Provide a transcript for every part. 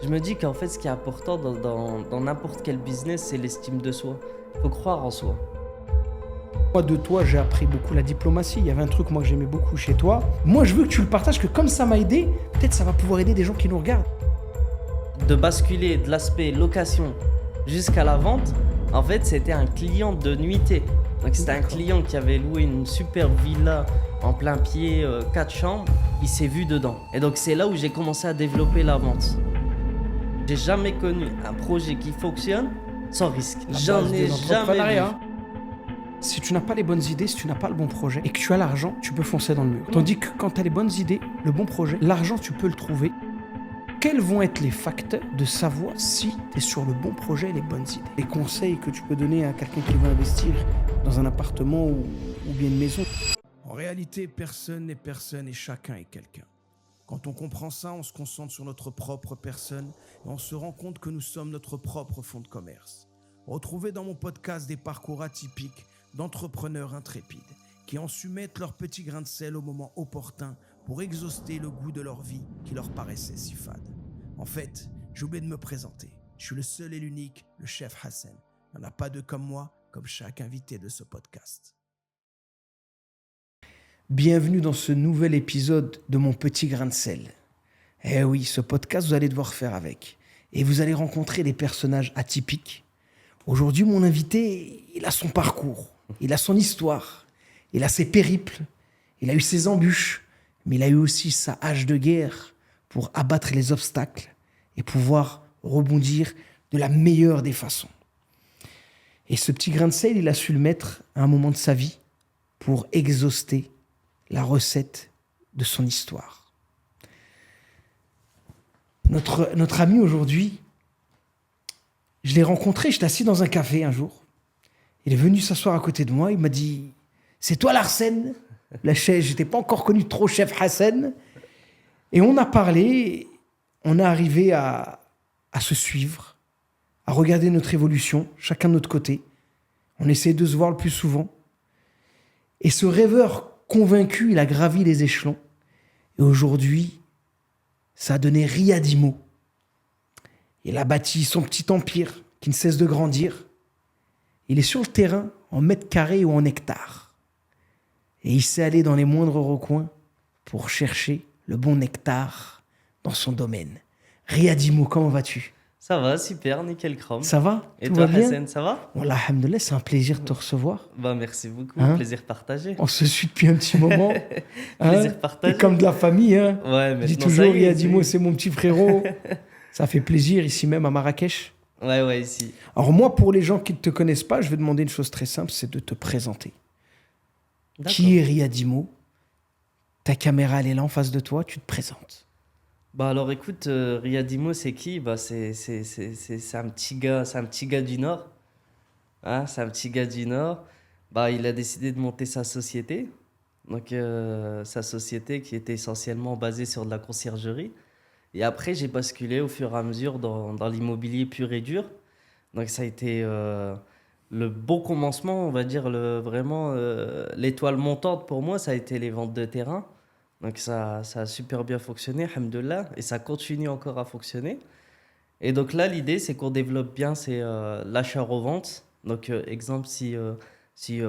Je me dis qu'en fait, ce qui est important dans n'importe quel business, c'est l'estime de soi. Il faut croire en soi. Moi, de toi, j'ai appris beaucoup la diplomatie. Il y avait un truc, moi, que j'aimais beaucoup chez toi. Moi, je veux que tu le partages, que comme ça m'a aidé, peut-être ça va pouvoir aider des gens qui nous regardent. De basculer de l'aspect location jusqu'à la vente, en fait, c'était un client de nuitée. Donc, c'était un client qui avait loué une super villa en plein pied, 4 chambres. Il s'est vu dedans. Et donc, c'est là où j'ai commencé à développer la vente. J'ai jamais connu un projet qui fonctionne sans risque. J'en ai jamais vu. Si tu n'as pas les bonnes idées, si tu n'as pas le bon projet et que tu as l'argent, tu peux foncer dans le mur. Tandis que quand tu as les bonnes idées, le bon projet, l'argent, tu peux le trouver. Quels vont être les facteurs de savoir si tu es sur le bon projet et les bonnes idées? Les conseils que tu peux donner à quelqu'un qui veut investir dans un appartement ou bien une maison. En réalité, personne n'est personne et chacun est quelqu'un. Quand on comprend ça, on se concentre sur notre propre personne et on se rend compte que nous sommes notre propre fonds de commerce. Retrouvez dans mon podcast des parcours atypiques d'entrepreneurs intrépides qui ont su mettre leur petit grain de sel au moment opportun pour exhauster le goût de leur vie qui leur paraissait si fade. En fait, j'ai oublié de me présenter. Je suis le seul et l'unique, le chef Hassan. Il n'y en a pas deux comme moi, comme chaque invité de ce podcast. Bienvenue dans ce nouvel épisode de mon petit grain de sel. Eh oui, ce podcast, vous allez devoir faire avec. Et vous allez rencontrer des personnages atypiques. Aujourd'hui, mon invité, il a son parcours, il a son histoire, il a ses périples, il a eu ses embûches, mais il a eu aussi sa hache de guerre pour abattre les obstacles et pouvoir rebondir de la meilleure des façons. Et ce petit grain de sel, il a su le mettre à un moment de sa vie pour exhauster la recette de son histoire. Notre ami aujourd'hui, je l'ai rencontré, j'étais assis dans un café un jour. Il est venu s'asseoir à côté de moi, il m'a dit « C'est toi l'Arsène ?» La chaise, je n'étais pas encore connu trop chef Hassan. Et on a parlé, on est arrivé à se suivre, à regarder notre évolution, chacun de notre côté. On essaie de se voir le plus souvent. Et ce rêveur convaincu, il a gravi les échelons. Et aujourd'hui, ça a donné Riyadimo. Il a bâti son petit empire qui ne cesse de grandir. Il est sur le terrain en mètres carrés ou en hectares. Et il sait aller dans les moindres recoins pour chercher le bon nectar dans son domaine. Riyadimo, comment vas-tu? Ça va, super, nickel chrome. Ça va? Et tout toi, va bien? Hassan, ça va? Wallah, alhamdoulilah, c'est un plaisir de te recevoir. Bah, merci beaucoup, plaisir partagé. On se suit depuis un petit moment. Plaisir partagé. Et comme de la famille. Ouais, je dis toujours, Riyadimo, c'est mon petit frérot. Ça fait plaisir ici même à Marrakech. Ouais, ici. Alors moi, pour les gens qui ne te connaissent pas, je vais demander une chose très simple, c'est de te présenter. D'accord. Qui est Riyadimo? Ta caméra, elle est là en face de toi, tu te présentes. Bah alors écoute, Riyadimo, c'est qui? Bah c'est un petit gars du Nord. Hein, c'est un petit gars du Nord. Bah il a décidé de monter sa société. Donc sa société qui était essentiellement basée sur de la conciergerie. Et après, j'ai basculé au fur et à mesure dans l'immobilier pur et dur. Donc ça a été le beau commencement, on va dire, vraiment l'étoile montante pour moi, ça a été les ventes de terrain. Donc ça a super bien fonctionné, alhamdoulilah, et ça continue encore à fonctionner. Et donc là, l'idée, c'est qu'on développe bien l'achat-revente. Donc exemple, si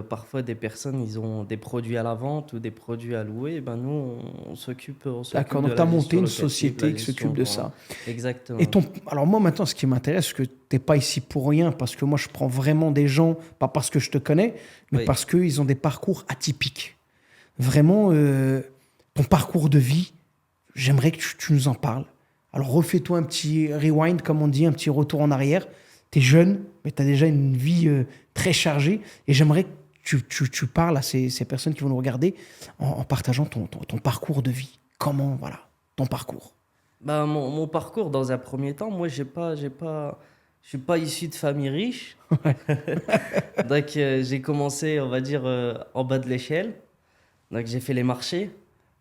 parfois des personnes, ils ont des produits à la vente ou des produits à louer, ben nous, on s'occupe D'accord, de donc tu as la monté gestion une locative, société la qui gestion, s'occupe de voilà. ça. Exactement. Alors moi maintenant, ce qui m'intéresse, c'est que tu n'es pas ici pour rien, parce que moi je prends vraiment des gens, pas parce que je te connais, mais Oui. parce qu'ils ont des parcours atypiques. Vraiment, ton parcours de vie, j'aimerais que tu nous en parles. Alors refais-toi un petit rewind, comme on dit, un petit retour en arrière. Tu es jeune, mais tu as déjà une vie très chargée, et j'aimerais que tu parles à ces personnes qui vont nous regarder en partageant ton parcours de vie. Comment, voilà, ton parcours. Bah, mon parcours, dans un premier temps, moi, je suis pas issu de famille riche. Donc, j'ai commencé, on va dire, en bas de l'échelle. Donc, j'ai fait les marchés.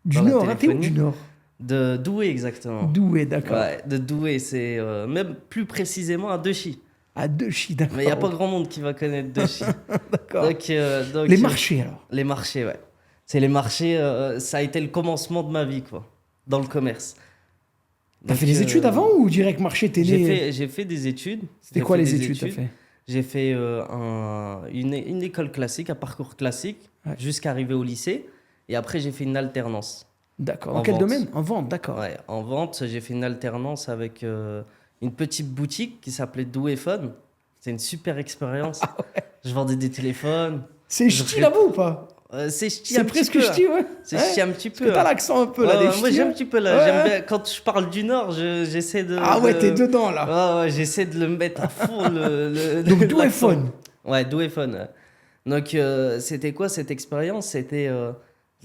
Du Dans la Nord, hein, t'es où téléphonie. du Nord? De Douai, exactement. Douai, d'accord. Ouais, de Douai, c'est même plus précisément à Dechy. À Dechy, d'accord. Mais il n'y a pas grand monde qui va connaître Dechy. D'accord. Donc, Les marchés, alors. Les marchés, ouais. C'est les marchés, ça a été le commencement de ma vie, quoi, dans le commerce. T'as Donc, fait des études avant ou direct marché, t'es né? j'ai fait des études. C'était J'ai quoi fait les des études t'as fait? J'ai fait une école classique, un parcours classique, Ouais. jusqu'à arriver au lycée. Et après, j'ai fait une alternance D'accord. Dans en quel vente. domaine? En vente, d'accord. Ouais, en vente, j'ai fait une alternance avec une petite boutique qui s'appelait Douéphone. C'est une super expérience. Je vendais des téléphones. C'est Je ch'ti ré- là-bas ou pas? C'est ch'ti C'est un petit presque peu. ch'ti, ouais. C'est Ouais. ch'ti un petit Parce que peu. t'as l'accent un peu là, Ouais, des ouais, moi ch'tis, j'ai un hein. petit peu là. Ouais, J'aime ouais. bien quand je parle du Nord, j'essaie Ah ouais, t'es dedans là. Ouais, ouais, j'essaie de le mettre à fond Donc l'accent. Douéphone. Ouais, Douéphone. Ouais. Donc c'était quoi cette expérience? C'était de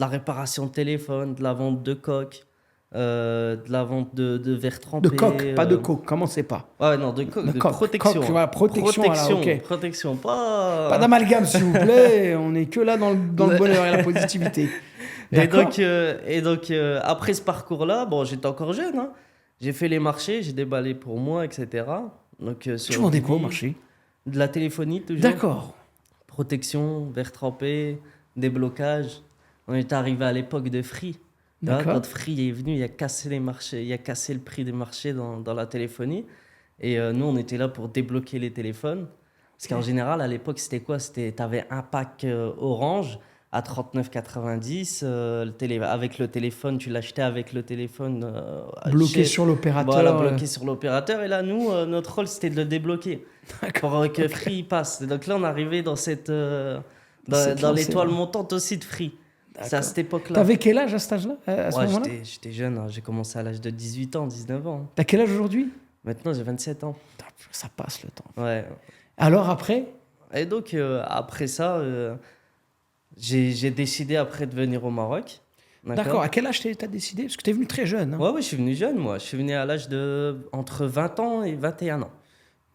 la réparation de téléphone, de la vente de coques, de la vente de verre De trempé. coque, pas de coke, commencez pas. Ouais, non, de coque, De de coque. protection. Coque, Hein. voilà, protection, voilà, ok. Protection, Pas pas. d'amalgame, s'il vous plaît. On est que là dans le bonheur et la positivité. D'accord. Et donc après ce parcours-là, bon, j'étais encore jeune, hein. J'ai fait les marchés, j'ai déballé pour moi, etc. Donc Tu sur vendais quoi au Billy, marché? de la téléphonie toujours. D'accord. Protection, verre trempé, déblocage. On est arrivé à l'époque de Free. Tu vois, D'accord. quand Free est venu, il a cassé les marchés, il a cassé le prix des marchés dans la téléphonie. Et nous, on était là pour débloquer les téléphones. Parce qu'en général, à l'époque, c'était quoi? Tu avais un pack Orange à 39,90. Avec le téléphone, tu l'achetais avec le téléphone. Bloqué chez- sur l'opérateur. Voilà, bloqué sur l'opérateur. Et là, nous, notre rôle, c'était de le débloquer pour que Free passe. Et donc là, on arrivait dans Cette dans lancée, l'étoile là. montante aussi de Free. C'est à D'accord. cette époque-là. T'avais quel âge à cet âge-là, à ce Ouais, moment-là? j'étais jeune, hein. J'ai commencé à l'âge de 18 ans, 19 ans. T'as quel âge aujourd'hui? Maintenant, j'ai 27 ans. Putain, ça passe le temps. Ouais. Alors après, Et donc, après ça, j'ai décidé après de venir au Maroc. d'accord, à quel âge t'as décidé? Parce que t'es venu très jeune, hein. Ouais, ouais, je suis venu jeune, moi. Je suis venu à l'âge de entre 20 ans et 21 ans.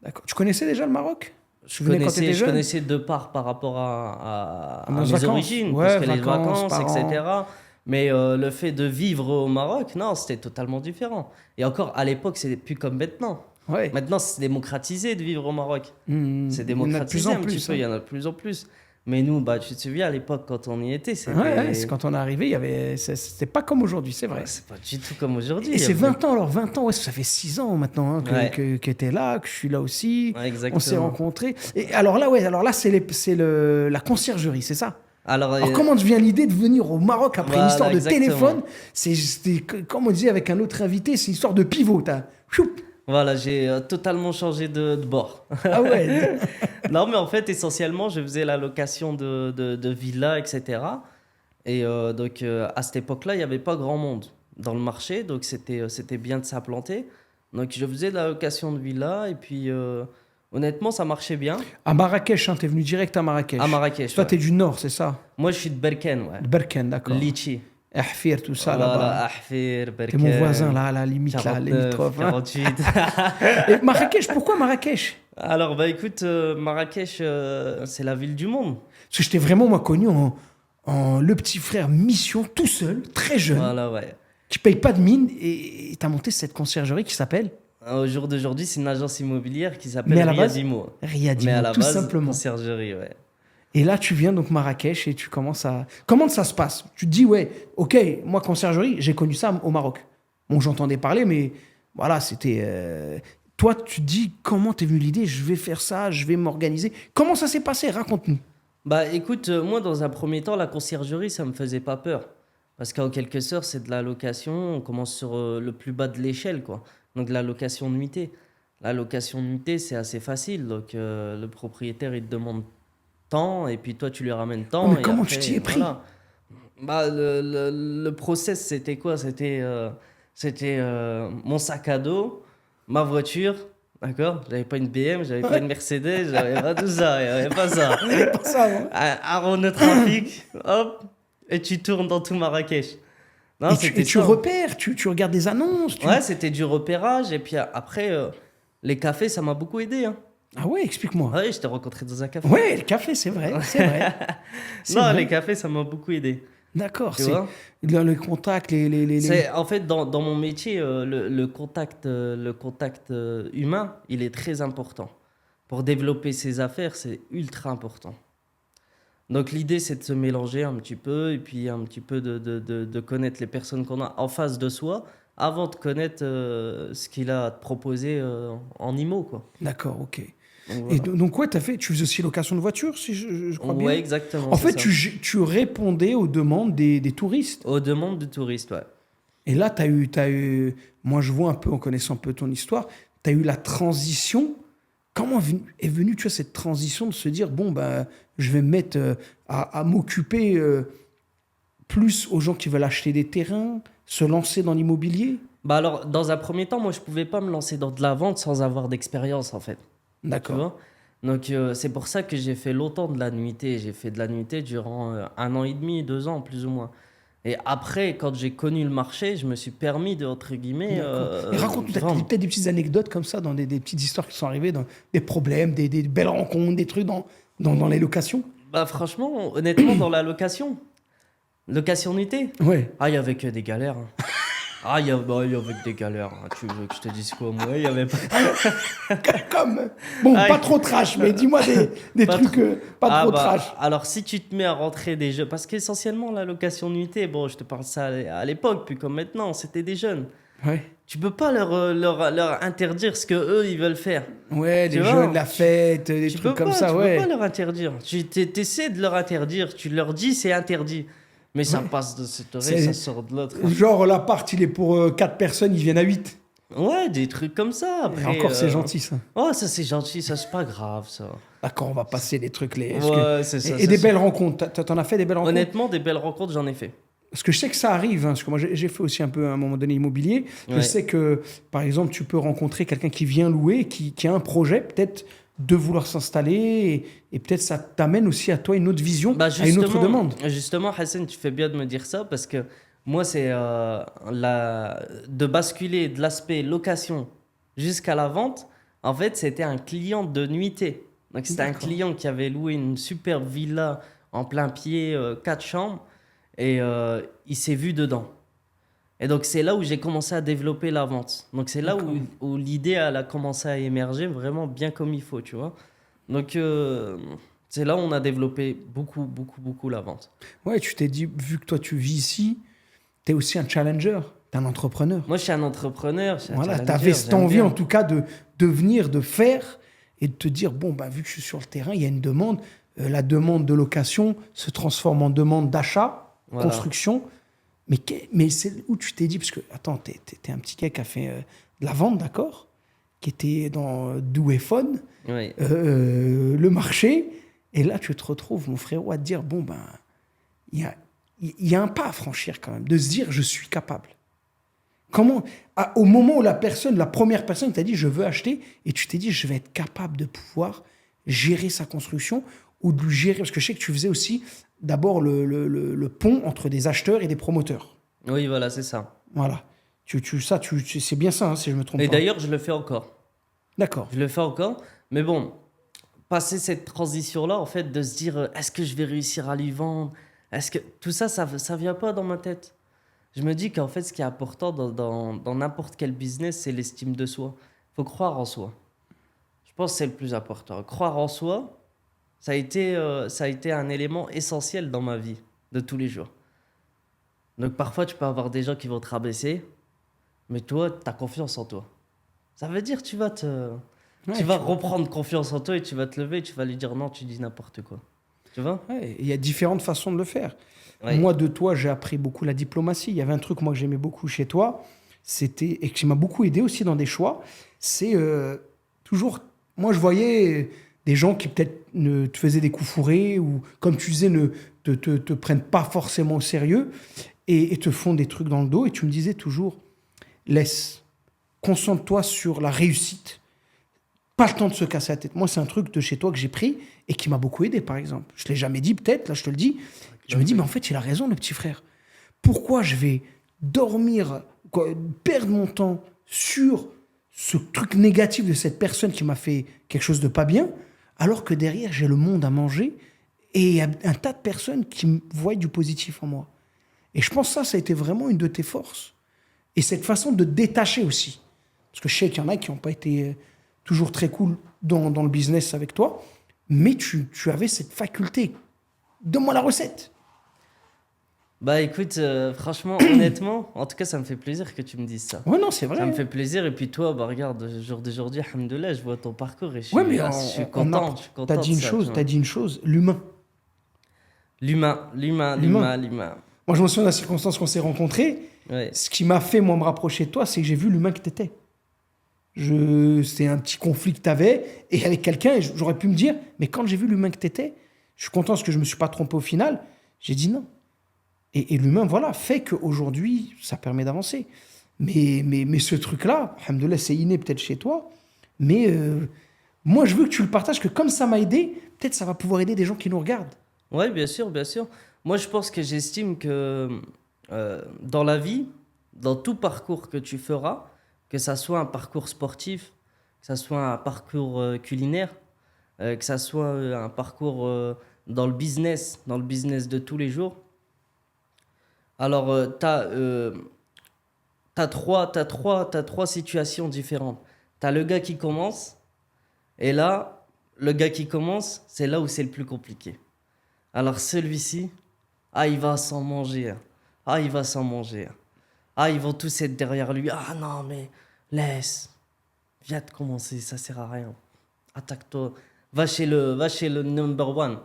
D'accord. Tu connaissais déjà le Maroc? Je Tu venais quand t'étais je jeune? connaissais deux parts par rapport à nos mes vacances. origines, Ouais, parce que les vacances, vacances, parents. etc. Mais le fait de vivre au Maroc, non, c'était totalement différent. Et encore, à l'époque, c'était plus comme maintenant. Ouais. Maintenant, c'est démocratisé de vivre au Maroc. C'est Il y en a de démocratisé plus en un petit plus, peu, il y hein. en a de plus en plus. Mais nous, bah, tu te souviens, à l'époque, quand on y était, c'était... Ouais, ouais, c'est quand on est arrivé, il y avait... c'était pas comme aujourd'hui, c'est vrai. Ouais, c'est pas du tout comme aujourd'hui. Et Il y c'est avait- 20 ans, alors 20 ans, ouais, ça fait 6 ans maintenant hein, Ouais. que t'es là, que je suis là aussi. Ouais, exactement. On s'est rencontrés. Et alors là, ouais, alors là, la conciergerie, c'est ça. Alors, Alors comment te vient l'idée de venir au Maroc après une Voilà, histoire de exactement. téléphone? Comme on disait avec un autre invité, c'est une histoire de pivot. Choup. voilà, j'ai totalement changé de bord. Ah ouais. Non, mais en fait, essentiellement, je faisais la location de villas, etc. Et donc, à cette époque-là, il n'y avait pas grand monde dans le marché, donc c'était bien de s'implanter. Donc, je faisais de la location de villas, et puis, honnêtement, ça marchait bien. À Marrakech, hein, t'es venu direct à Marrakech. À Marrakech, Toi, ouais. t'es du nord, c'est ça? Moi, je suis de Berkane, ouais. De Berkane, d'accord. Litchi. Ahfir, tout ça Voilà, là-bas. Ahfir, T'es Berkane. mon voisin là, à la limite, là, 49, limitrophe. Hein. 48. Et Marrakech, pourquoi Marrakech? Alors, bah écoute, Marrakech, c'est la ville du monde. Parce que je t'ai vraiment, moi, connu en le petit frère mission, tout seul, très jeune, Voilà, ouais. qui paye pas de mine, et t'as monté cette conciergerie qui s'appelle Au jour d'aujourd'hui, c'est une agence immobilière qui Mais s'appelle à la base, Riadimo. Riyadimo, Mais à la tout base, simplement. conciergerie, ouais. Et là, tu viens donc Marrakech et tu commences à... Comment ça se passe? Tu te dis, ouais, ok, moi, conciergerie, j'ai connu ça au Maroc. Bon, j'entendais parler, mais voilà, c'était... Toi, tu te dis, comment t'es venu l'idée? Je vais faire ça, je vais m'organiser. Comment ça s'est passé? Raconte-nous. Bah écoute, moi dans un premier temps, la conciergerie, ça me faisait pas peur. Parce qu'en quelque sorte, c'est de la location, on commence sur le plus bas de l'échelle, quoi. Donc la location de nuitée. La location de nuitée, c'est assez facile. Donc le propriétaire, il te demande tant, et puis toi, tu lui ramènes tant. Oh, mais et comment après, tu t'y es pris? voilà. Bah, le process, c'était quoi? C'était mon sac à dos, ma voiture, d'accord? J'avais pas une BM, j'avais pas une Mercedes, j'avais pas tout ça, il y avait pas ça. Pas ça, hein. Un rond de trafic, hop, et tu tournes dans tout Marrakech. Non, Et c'était tu ça. repères, tu regardes des annonces. Ouais, c'était du repérage, et puis après, les cafés, ça m'a beaucoup aidé, hein. Ah ouais, explique-moi. Ouais, je t'ai rencontré dans un café. Ouais, le café, c'est vrai, c'est vrai. C'est Non, vrai. les cafés, ça m'a beaucoup aidé. D'accord, Tu c'est vois le contact, les... C'est, en fait, dans mon métier, le contact humain, il est très important. Pour développer ses affaires, c'est ultra important. Donc l'idée, c'est de se mélanger un petit peu et puis un petit peu de connaître les personnes qu'on a en face de soi avant de connaître ce qu'il a à te proposer en IMO, quoi. D'accord, ok. Donc, Et voilà. donc, ouais, tu faisais aussi location de voiture, si je crois bien. Ouais, exactement. En c'est fait, ça. tu répondais aux demandes des touristes. Aux demandes du touriste, ouais. Et là, moi, je vois un peu, en connaissant un peu ton histoire, tu as eu la transition. Comment est venue, tu vois, cette transition de se dire, bon, ben, je vais me mettre à m'occuper plus aux gens qui veulent acheter des terrains, se lancer dans l'immobilier? Bah alors, dans un premier temps, moi, je pouvais pas me lancer dans de la vente sans avoir d'expérience, en fait. Tu D'accord. vois? Donc, c'est pour ça que j'ai fait longtemps de la nuitée. J'ai fait de la nuitée durant 1 an et demi, 2 ans, plus ou moins. Et après, quand j'ai connu le marché, je me suis permis de, entre guillemets, D'accord. Et raconte vendre. peut-être des petites anecdotes comme ça, dans des petites histoires qui sont arrivées, dans des problèmes, des belles rencontres, des trucs dans les locations. Bah franchement, honnêtement, dans la location nuitée, Ouais. ah, il y avait que des galères, hein. Ah, il y avait que des galères, hein. Tu veux que je te dise quoi, moi? Il y avait pas... Comme, bon, Ah, pas trop trash, mais dis-moi des Pas trucs trop. pas Ah trop bah, trash. alors si tu te mets à rentrer des jeux, parce qu'essentiellement la location nuitée, bon, je te parle ça à l'époque, puis comme maintenant, c'était des jeunes. Ouais. Tu peux pas leur interdire ce que eux ils veulent faire. Ouais, Tu les vois, jeunes, la fête, des Tu trucs peux comme pas, ça, tu peux ouais. pas leur interdire. T'essaies de leur interdire, tu leur dis c'est interdit. Mais ça Ouais. passe de cette oreille, C'est- ça sort de l'autre, hein. Genre, l'appart, il est pour 4 personnes, ils viennent à 8. Ouais, des trucs comme ça. Et Après, encore, c'est gentil, ça. Oh, ça c'est gentil, ça c'est pas grave, ça. D'accord, on va passer des trucs. Ouais, c'est ça. Et des belles rencontres. T'en as fait des belles rencontres? Honnêtement, des belles rencontres, j'en ai fait. Parce que je sais que ça arrive, hein, parce que moi j'ai fait aussi un peu à un moment donné immobilier. Je Ouais. sais que, par exemple, tu peux rencontrer quelqu'un qui vient louer, qui a un projet peut-être de vouloir s'installer, et peut-être ça t'amène aussi à toi une autre vision, Bah à une autre demande. justement, Hassan, tu fais bien de me dire ça parce que moi, c'est de basculer de l'aspect location jusqu'à la vente. En fait, c'était un client de nuitée. Donc, c'était un D'accord. client qui avait loué une superbe villa en plein pied, 4 chambres, et il s'est vu dedans. Et donc, c'est là où j'ai commencé à développer la vente. Donc, c'est là D'accord. où l'idée elle a commencé à émerger vraiment bien comme il faut, tu vois. Donc, c'est là où on a développé beaucoup, beaucoup, beaucoup la vente. Ouais, tu t'es dit, vu que toi tu vis ici, t'es aussi un challenger, t'es un entrepreneur. Moi, je suis un entrepreneur, je suis un Voilà, challenger, t'avais cette j'aime envie bien. en tout cas de venir, de faire, et de te dire, bon, bah, vu que je suis sur le terrain, il y a une demande. La demande de location se transforme en demande d'achat, Voilà. construction. Mais c'est où tu t'es dit, parce que, attends, t'es un petit gars qui a fait de la vente, d'accord? Qui était dans Douéphone, Oui. le marché. Et là, tu te retrouves, mon frérot, à te dire, bon, ben, il y a un pas à franchir quand même, de se dire, je suis capable. Comment, au moment où la première personne t'a dit, je veux acheter, et tu t'es dit, je vais être capable de pouvoir gérer sa construction, ou de lui gérer, parce que je sais que tu faisais aussi d'abord le pont entre des acheteurs et des promoteurs. Oui, voilà, c'est ça. Voilà. C'est bien ça, hein, si je me trompe Et pas. d'ailleurs, je le fais encore. D'accord. Je le fais encore. Mais bon, passer cette transition-là, en fait, de se dire, est-ce que je vais réussir à lui vendre? Est-ce que tout ça, ça vient pas dans ma tête. Je me dis qu'en fait, ce qui est important dans n'importe quel business, c'est l'estime de soi. Il faut croire en soi. Je pense que c'est le plus important. Croire en soi, ça a été un élément essentiel dans ma vie de tous les jours. Donc parfois, tu peux avoir des gens qui vont te rabaisser, mais toi, tu as confiance en toi. Ça veut dire que tu vas Ouais, tu vas reprendre confiance en toi et tu vas te lever et tu vas lui dire non, tu dis n'importe quoi. Tu vois? Ouais, il y a différentes façons de le faire. Ouais. Moi, de toi, j'ai appris beaucoup la diplomatie. Il y avait un truc, moi, que j'aimais beaucoup chez toi, et qui m'a beaucoup aidé aussi dans des choix, c'est toujours... Moi, je voyais des gens qui peut-être ne te faisaient des coups fourrés, ou, comme tu disais, ne te prennent pas forcément au sérieux, et te font des trucs dans le dos, et tu me disais toujours, concentre-toi sur la réussite. Pas le temps de se casser la tête. Moi, c'est un truc de chez toi que j'ai pris et qui m'a beaucoup aidé, par exemple. Je ne l'ai jamais dit, peut-être, là, je te le dis. Je me dis, mais en fait, il a raison, le petit frère. Pourquoi je vais perdre mon temps sur ce truc négatif de cette personne qui m'a fait quelque chose de pas bien, alors que derrière, j'ai le monde à manger et il y a un tas de personnes qui me voient du positif en moi. Et je pense que ça a été vraiment une de tes forces. Et cette façon de détacher aussi. Parce que je sais qu'il y en a qui n'ont pas été toujours très cool dans le business avec toi, mais tu avais cette faculté. Donne-moi la recette. Bah écoute, franchement, honnêtement, en tout cas, ça me fait plaisir que tu me dises ça. Ouais, non, c'est vrai. Ça me fait plaisir. Et puis toi, bah regarde, le jour d'aujourd'hui, alhamdoulilah, je vois ton parcours et Ouais, mais je suis content. Je suis t'as content dit de une ça, chose, tu vois. t'as dit une chose, l'humain. L'humain, l'humain, L'humain. l'humain, l'humain. Moi, je me souviens de la circonstance qu'on s'est rencontrés. Ouais. Ce qui m'a fait, moi, me rapprocher de toi, c'est que j'ai vu l'humain que t'étais. C'est un petit conflit que t'avais et avec quelqu'un, et j'aurais pu me dire, mais quand j'ai vu l'humain que t'étais, je suis content parce que je me suis pas trompé au final. J'ai dit non. Et l'humain, voilà, fait qu'aujourd'hui, ça permet d'avancer. Mais ce truc-là, alhamdoulilah, c'est inné peut-être chez toi, mais moi, je veux que tu le partages, que comme ça m'a aidé, peut-être ça va pouvoir aider des gens qui nous regardent. Ouais, bien sûr, bien sûr. Moi, je pense que j'estime que dans la vie, dans tout parcours que tu feras, que ça soit un parcours sportif, que ça soit un parcours culinaire, que ça soit un parcours dans le business de tous les jours. Alors, t'as trois situations différentes. T'as le gars qui commence, et là, le gars qui commence, c'est là où c'est le plus compliqué. Alors celui-ci, ah, il va s'en manger, hein. Ah, il va s'en manger, hein. Ah, ils vont tous être derrière lui. Ah non, mais laisse. Viens de commencer, ça sert à rien. Attaque-toi. Va chez le number one.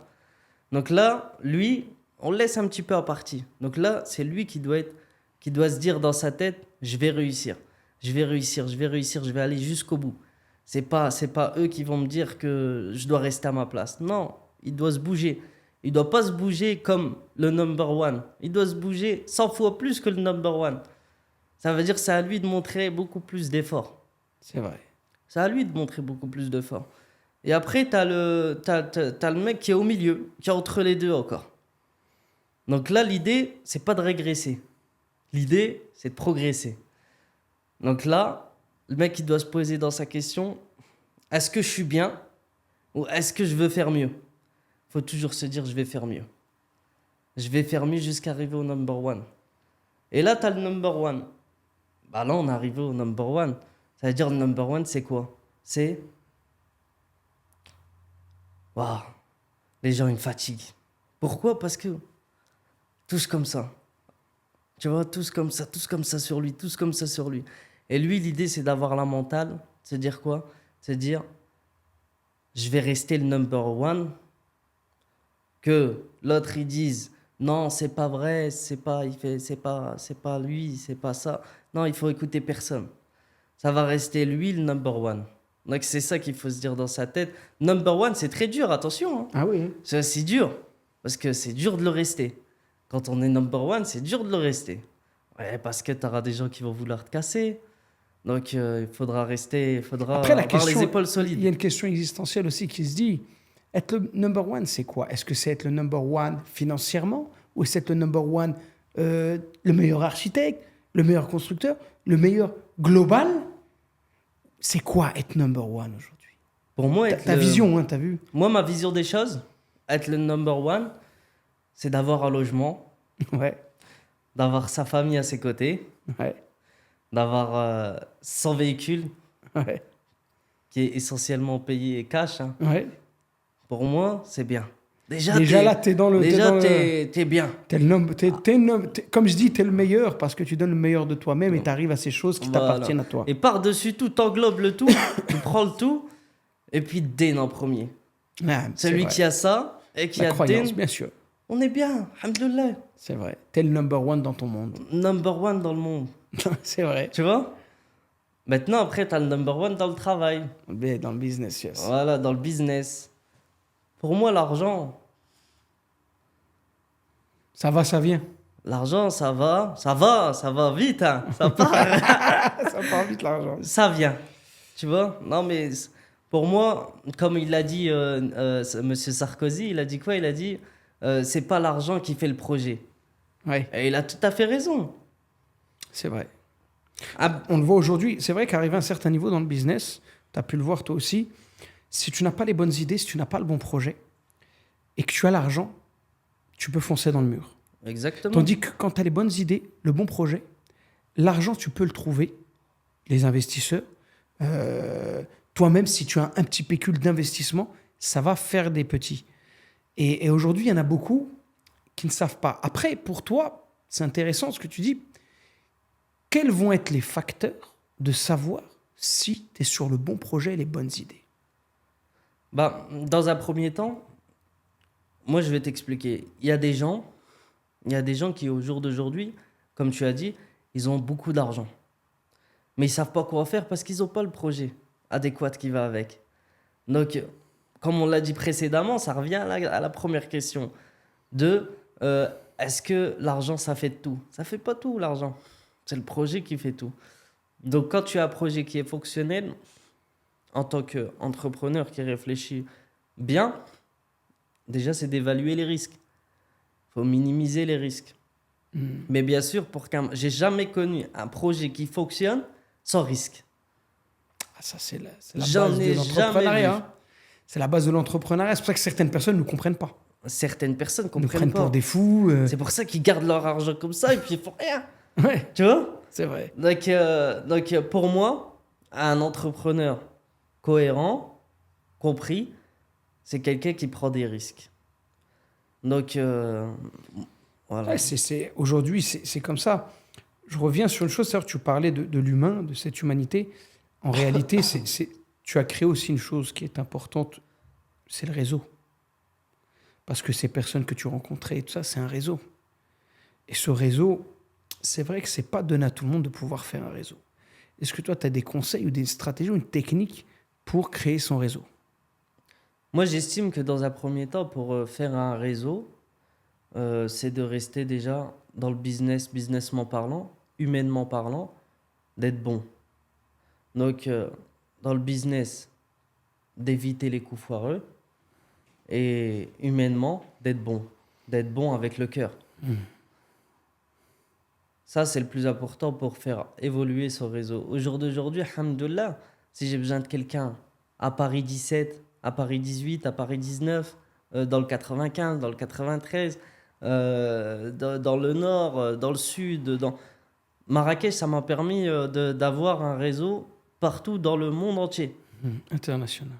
Donc là, lui, on le laisse un petit peu à partie. Donc là, c'est lui qui doit se dire dans sa tête, je vais réussir. Je vais réussir, je vais réussir, je vais aller jusqu'au bout. C'est pas eux qui vont me dire que je dois rester à ma place. Non, il doit se bouger. Il doit pas se bouger comme le number one. Il doit se bouger 100 fois plus que le number one. Ça veut dire que c'est à lui de montrer beaucoup plus d'efforts. C'est vrai. C'est à lui de montrer beaucoup plus d'efforts. Et après, t'as le mec qui est au milieu, qui est entre les deux encore. Donc là, l'idée, c'est pas de régresser. L'idée, c'est de progresser. Donc là, le mec, il doit se poser dans sa question, est-ce que je suis bien ou est-ce que je veux faire mieux? Il faut toujours se dire, je vais faire mieux. Je vais faire mieux jusqu'à arriver au number one. Et là, tu as le number one. Bah là, on est arrivé au number one. Ça veut dire le number one, c'est quoi? C'est... Waouh, les gens, ils me fatiguent. Pourquoi? Parce que tous comme ça. Tu vois, tous comme ça sur lui, tous comme ça sur lui. Et lui, l'idée, c'est d'avoir la mentale, c'est dire quoi? C'est dire, je vais rester le number one, que l'autre, il dise, non, c'est pas vrai, c'est pas lui, c'est pas ça. Non, il faut écouter personne. Ça va rester lui, le number one. Donc, c'est ça qu'il faut se dire dans sa tête. Number one, c'est très dur, attention, hein. Ah oui. C'est aussi dur, parce que c'est dur de le rester. Quand on est number one, c'est dur de le rester. Ouais, parce que tu auras des gens qui vont vouloir te casser. Donc, il faudra Après, la avoir question, les épaules il y solides. a une question existentielle aussi qui se dit, être le number one, c'est quoi? Est-ce que c'est être le number one financièrement ou c'est être le number one, le meilleur architecte, le meilleur constructeur, le meilleur global? C'est quoi être number one aujourd'hui? Pour moi, Ta vision, hein, t'as vu? Moi, ma vision des choses, être le number one, c'est d'avoir un logement, Ouais, d'avoir sa famille à ses côtés, ouais, d'avoir son véhicule, ouais, qui est essentiellement payé cash, hein. ouais. Pour moi, c'est bien. Déjà là, t'es dans le... T'es bien. Comme je dis, t'es le meilleur parce que tu donnes le meilleur de toi-même et t'arrives à ces choses qui Voilà. t'appartiennent à toi. Et par-dessus tout, t'englobes le tout, tu prends le tout, et puis Dén en premier. Ah, c'est Celui vrai. qui a ça et qui La a croyance, Dén, bien sûr. on est bien, alhamdoulilah. C'est vrai. T'es le number one dans ton monde. Number one dans le monde. C'est vrai. Tu vois? Maintenant, après, t'as le number one dans le travail. Mais dans le business, yes. Voilà, dans le business. Pour moi, l'argent, Ça va, ça vient. l'argent, ça va vite, hein. Ça part, Ça part vite l'argent. ça vient. Tu vois? Non, mais pour moi, comme il l'a dit, Monsieur Sarkozy, il a dit quoi? Il a dit, c'est pas l'argent qui fait le projet. Ouais, Et il a tout à fait raison. c'est vrai. Ah, On le voit aujourd'hui. C'est vrai qu'arrivé à un certain niveau dans le business, tu as pu le voir toi aussi, si tu n'as pas les bonnes idées, si tu n'as pas le bon projet et que tu as l'argent, tu peux foncer dans le mur. exactement. Tandis que quand tu as les bonnes idées, le bon projet, l'argent, tu peux le trouver, les investisseurs. Toi-même, si tu as un petit pécule d'investissement, ça va faire des petits. Et aujourd'hui, il y en a beaucoup qui ne savent pas. Après, pour toi, c'est intéressant ce que tu dis. Quels vont être les facteurs de savoir si tu es sur le bon projet et les bonnes idées? Bah, dans un premier temps, moi, je vais t'expliquer. Il y a des gens qui, au jour d'aujourd'hui, comme tu as dit, ils ont beaucoup d'argent. Mais ils savent pas quoi faire parce qu'ils n'ont pas le projet adéquat qui va avec. Donc, comme on l'a dit précédemment, ça revient à la première question de est-ce que l'argent, ça fait tout? Ça fait pas tout, l'argent. C'est le projet qui fait tout. Donc, quand tu as un projet qui est fonctionnel, en tant qu'entrepreneur qui réfléchit bien, déjà, c'est d'évaluer les risques. Il faut minimiser les risques. Mais bien sûr, j'ai jamais connu un projet qui fonctionne sans risque. Ah, ça, c'est la J'en base ai de l'entrepreneuriat. jamais vu. Hein. C'est la base de l'entrepreneuriat. C'est pour ça que certaines personnes ne comprennent pas. Certaines personnes Ils nous comprennent prennent pas. pour des fous. C'est pour ça qu'ils gardent leur argent comme ça et puis ils font rien. Ouais, Tu vois? c'est vrai. Donc, pour moi, un entrepreneur cohérent, compris, c'est quelqu'un qui prend des risques. Donc, voilà. Ouais, aujourd'hui, c'est comme ça. Je reviens sur une chose, c'est-à-dire que tu parlais de l'humain, de cette humanité. En réalité, tu as créé aussi une chose qui est importante, c'est le réseau. Parce que ces personnes que tu rencontrais, et tout ça, c'est un réseau. Et ce réseau, c'est vrai que c'est pas donné à tout le monde de pouvoir faire un réseau. Est-ce que toi, tu as des conseils ou des stratégies ou une technique pour créer son réseau? Moi, j'estime que dans un premier temps, pour faire un réseau, c'est de rester déjà dans le businessment parlant, humainement parlant, d'être bon. Donc, dans le business, d'éviter les coups foireux et humainement, d'être bon avec le cœur. Ça, c'est le plus important pour faire évoluer son réseau. Au jour d'aujourd'hui, alhamdoulilah, si j'ai besoin de quelqu'un à Paris 17, à Paris 18, à Paris 19, dans le 95, dans le 93, dans le nord, dans le sud, dans Marrakech, ça m'a permis d'avoir un réseau partout dans le monde entier. International.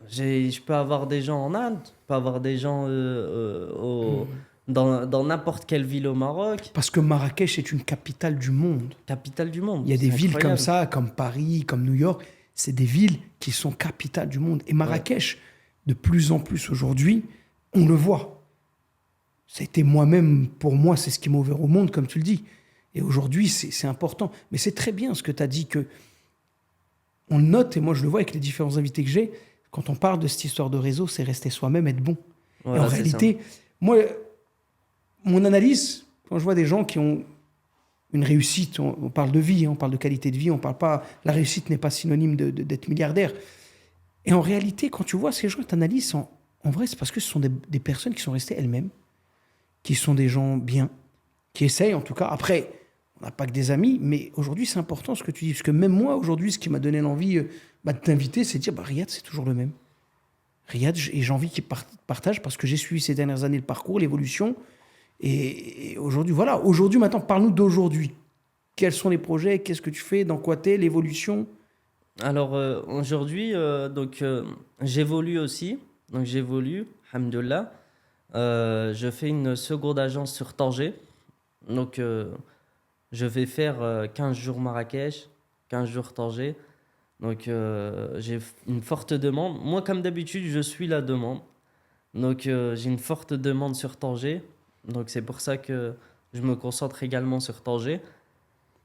Je peux avoir des gens en Inde, je peux avoir des gens dans n'importe quelle ville au Maroc. Parce que Marrakech est une capitale du monde. Capitale du monde. Il y a des C'est villes comme incroyable. ça, comme Paris, comme New York. C'est des villes qui sont capitales du monde. Et Marrakech, de plus en plus aujourd'hui, on le voit. C'était moi-même, pour moi, c'est ce qui m'a ouvert au monde, comme tu le dis. Et aujourd'hui, c'est important. Mais c'est très bien ce que tu as dit, que on le note, et moi je le vois avec les différents invités que j'ai, quand on parle de cette histoire de réseau, c'est rester soi-même, être bon. Voilà, et en c'est réalité, moi, mon analyse, quand je vois des gens qui ont une réussite, on parle de vie, on parle de qualité de vie, on parle pas, la réussite n'est pas synonyme d'être milliardaire. Et en réalité, quand tu vois ces gens, tu analyses, en vrai, c'est parce que ce sont des personnes qui sont restées elles-mêmes, qui sont des gens bien, qui essayent en tout cas. Après, on n'a pas que des amis, mais aujourd'hui, c'est important ce que tu dis. Parce que même moi, aujourd'hui, ce qui m'a donné l'envie de t'inviter, c'est de dire, Riyad, c'est toujours le même. Riyad, et j'ai envie qu'il partage parce que j'ai suivi ces dernières années le parcours, l'évolution. Et aujourd'hui, voilà. Aujourd'hui, maintenant, parle-nous d'aujourd'hui. Quels sont les projets? Qu'est-ce que tu fais? Dans quoi t'es? L'évolution? Alors aujourd'hui, j'évolue aussi. Donc j'évolue, alhamdoulilah. Je fais une seconde agence sur Tanger. Donc je vais faire 15 jours Marrakech, 15 jours Tanger. Donc j'ai une forte demande. Moi, comme d'habitude, je suis la demande. Donc j'ai une forte demande sur Tanger. Donc c'est pour ça que je me concentre également sur Tanger.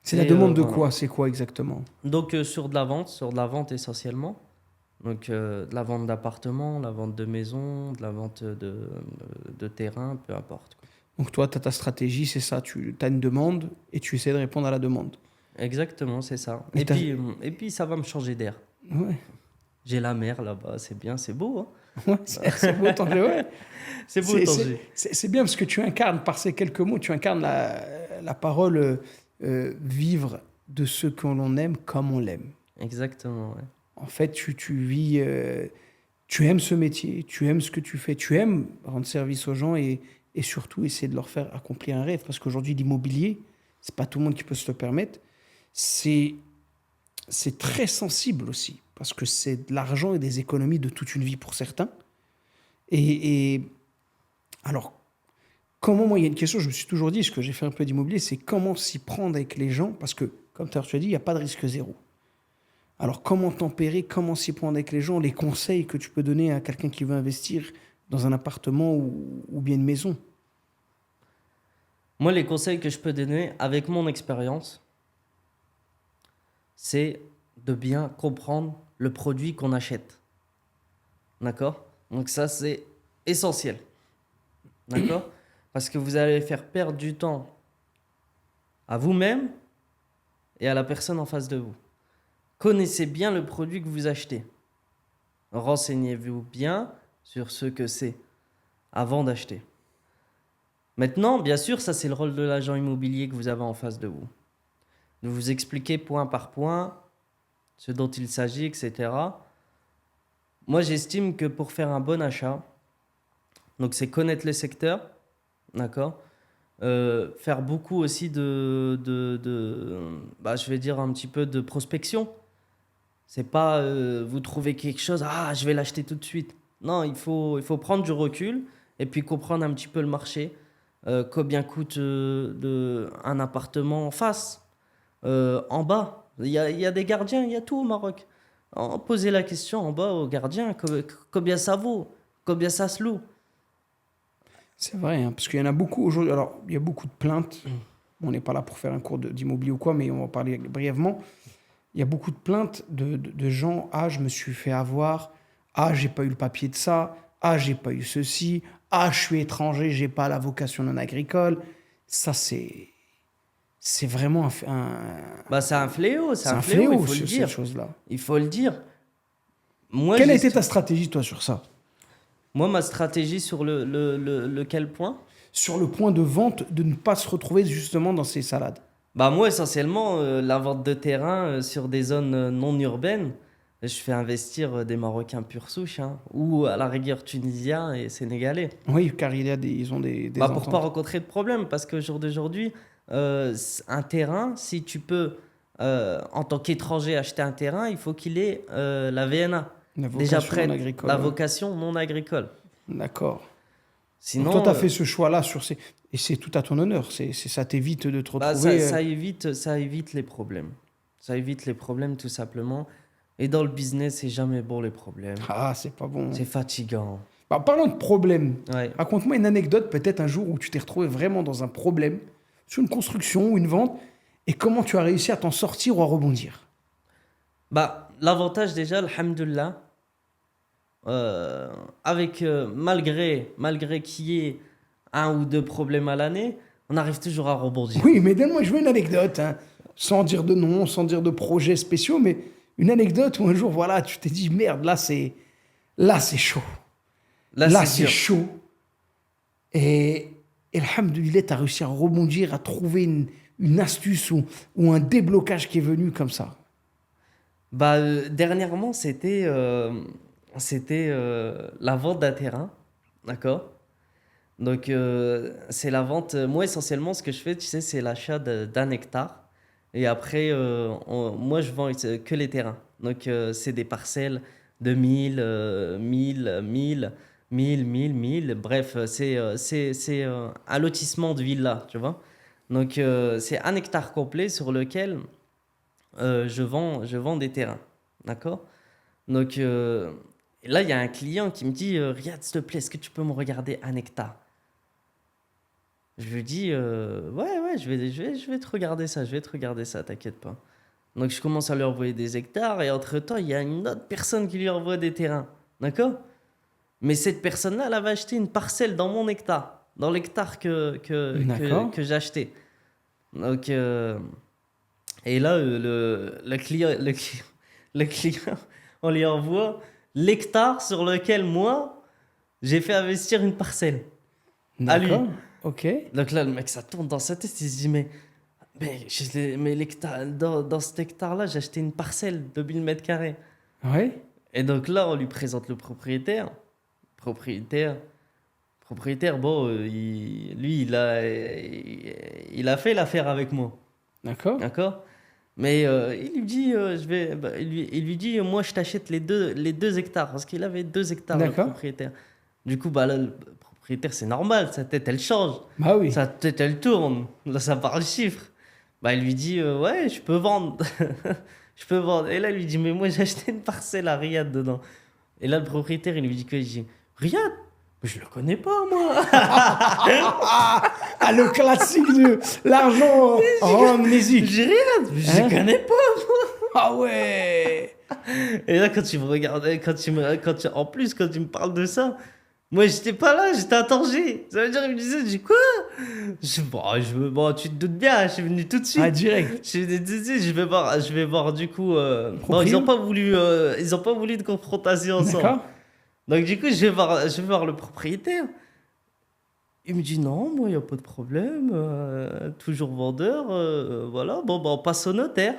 C'est la Et, demande de voilà. quoi? C'est quoi exactement? Donc sur de la vente essentiellement. Donc de la vente d'appartements, la vente de maisons, de la vente de terrain, peu importe, quoi. Donc toi, tu as ta stratégie, c'est ça. Tu as une demande et tu essaies de répondre à la demande. Exactement, c'est ça. Et Et puis ça va me changer d'air. Ouais, J'ai la mer là-bas, c'est bien, c'est beau, hein. ouais c'est beau, Tanger, ouais. C'est beau Tanger. C'est bien parce que tu incarnes, par ces quelques mots, tu incarnes la parole vivre de ce que l'on aime comme on l'aime. Exactement, ouais. En fait, tu vis, tu aimes ce métier, tu aimes ce que tu fais, tu aimes rendre service aux gens et surtout essayer de leur faire accomplir un rêve. Parce qu'aujourd'hui, l'immobilier, c'est pas tout le monde qui peut se le permettre. C'est très sensible aussi parce que c'est de l'argent et des économies de toute une vie pour certains. Et alors, Comment, moi, il y a une question, je me suis toujours dit, ce que j'ai fait un peu d'immobilier, c'est comment s'y prendre avec les gens, parce que, comme tu as dit, il n'y a pas de risque zéro. Alors, comment tempérer, comment s'y prendre avec les gens, les conseils que tu peux donner à quelqu'un qui veut investir dans un appartement ou bien une maison? Moi, les conseils que je peux donner avec mon expérience, c'est de bien comprendre le produit qu'on achète. D'accord? Donc ça, c'est essentiel. D'accord? Parce que vous allez faire perdre du temps à vous-même et à la personne en face de vous. Connaissez bien le produit que vous achetez. Renseignez-vous bien sur ce que c'est avant d'acheter. Maintenant, bien sûr, ça c'est le rôle de l'agent immobilier que vous avez en face de vous. De vous expliquer point par point ce dont il s'agit, etc. Moi, j'estime que pour faire un bon achat, donc c'est connaître les secteurs, d'accord? Faire beaucoup aussi je vais dire un petit peu de prospection. C'est pas vous trouvez quelque chose, ah, je vais l'acheter tout de suite. Non, il faut prendre du recul et puis comprendre un petit peu le marché. Combien coûte un appartement en face, en bas. Il y a des gardiens, il y a tout au Maroc. Posez la question en bas aux gardiens, combien ça vaut, combien ça se loue. C'est vrai, hein, parce qu'il y en a beaucoup aujourd'hui. Alors, il y a beaucoup de plaintes. On n'est pas là pour faire un cours d'immobilier ou quoi, mais on va parler brièvement. Il y a beaucoup de plaintes de gens. Ah, je me suis fait avoir. Ah, j'ai pas eu le papier de ça. Ah, j'ai pas eu ceci. Ah, je suis étranger, j'ai pas la vocation non agricole. Ça, c'est vraiment Bah, c'est un fléau, c'est un fléau, il faut le ces dire. choses-là. Il faut le dire. Moi, Quelle a été ta stratégie, toi, sur ça? Moi, ma stratégie sur le quel point? Sur le point de vente, de ne pas se retrouver justement dans ces salades. Bah, moi, essentiellement, la vente de terrain sur des zones non urbaines, je fais investir des Marocains pure souche, hein, ou à la rigueur tunisiens et sénégalais. Oui, car ils ont des Bah, pour pas ententes. rencontrer de problème, parce qu'au jour d'aujourd'hui, un terrain, si tu peux, en tant qu'étranger, acheter un terrain, il faut qu'il ait la VNA. La Déjà vocation prête, non agricole. la Ouais. vocation non agricole. D'accord. Donc Sinon, toi, tu as fait ce choix-là sur ces... Et c'est tout à ton honneur. Ça t'évite de te bah, retrouver... ça évite les problèmes. Ça évite les problèmes, tout simplement. Et dans le business, c'est jamais bon, les problèmes. Ah, c'est pas bon. C'est fatigant. Bah, parlons de problème. Ouais. Raconte-moi une anecdote, peut-être un jour où tu t'es retrouvé vraiment dans un problème, sur une construction ou une vente, et comment tu as réussi à t'en sortir ou à rebondir. Bah, l'avantage déjà, alhamdoulilah, malgré qu'il y ait un ou deux problèmes à l'année, on arrive toujours à rebondir. Oui, mais donne-moi, je veux une anecdote, hein, sans dire de nom, sans dire de projets spéciaux, mais une anecdote où un jour, voilà, tu t'es dit, merde, là, c'est chaud. Là, c'est dur. chaud. Et alhamdoulilah, tu as réussi à rebondir, à trouver une astuce ou un déblocage qui est venu comme ça. Bah, dernièrement, c'était la vente d'un terrain, d'accord? Donc, c'est la vente. Moi, essentiellement, ce que je fais, tu sais, c'est l'achat d'un hectare. Et après, moi, je vends que les terrains. Donc, c'est des parcelles de 1000. Bref, c'est un lotissement de villas, tu vois. Donc, c'est un hectare complet sur lequel je vends des terrains. D'accord? Donc, là, il y a un client qui me dit Riyad, s'il te plaît, est-ce que tu peux me regarder un hectare? Je lui dis ouais, je vais te regarder ça, t'inquiète pas. Donc, je commence à lui envoyer des hectares et entre-temps, il y a une autre personne qui lui envoie des terrains. D'accord? Mais cette personne-là, elle avait acheté une parcelle dans mon hectare, dans l'hectare D'accord. que j'ai acheté. Donc, et là, le client, on lui envoie l'hectare sur lequel moi, j'ai fait investir une parcelle. À lui. D'accord. Ok. Donc là, le mec, ça tourne dans sa tête, il se dit, mais l'hectare, dans cet hectare-là, j'ai acheté une parcelle de 1000 mètres carrés. Ouais. Et donc là, on lui présente le propriétaire. Propriétaire, bon, il a fait l'affaire avec moi. D'accord. D'accord? Mais il lui dit, il lui dit, moi je t'achète les deux hectares, parce qu'il avait 2 hectares, le D'accord. propriétaire. Du coup, bah là, le propriétaire, c'est normal, sa tête, elle change. Bah oui. Sa tête, elle tourne. Là, ça parle chiffres. Bah, il lui dit, ouais, je peux vendre. Je peux vendre. Et là, il lui dit, mais moi, j'ai acheté une parcelle à Riyad dedans. Et là, le propriétaire, il lui dit quoi? Il dit, Riyad? Mais je le connais pas, moi. Ah, le classique de l'argent rend amnésique. J'ai Riyad, mais je Hein? le connais pas. Ah ouais. Et là, quand tu me regardais, en plus, quand tu me parles de ça, moi, j'étais pas là, j'étais à Tanger. Ça veut dire, il me disait, j'ai quoi? Bon, tu te doutes bien, je suis venu tout de suite. Ah, direct. Je suis venu tout de suite, je vais voir du coup. Bon, Proprio. ils ont pas voulu de confrontation ensemble. D'accord. Donc, du coup, je vais voir le propriétaire. Il me dit, non, moi, il n'y a pas de problème. Toujours vendeur. Voilà, bon, bah, on passe au notaire.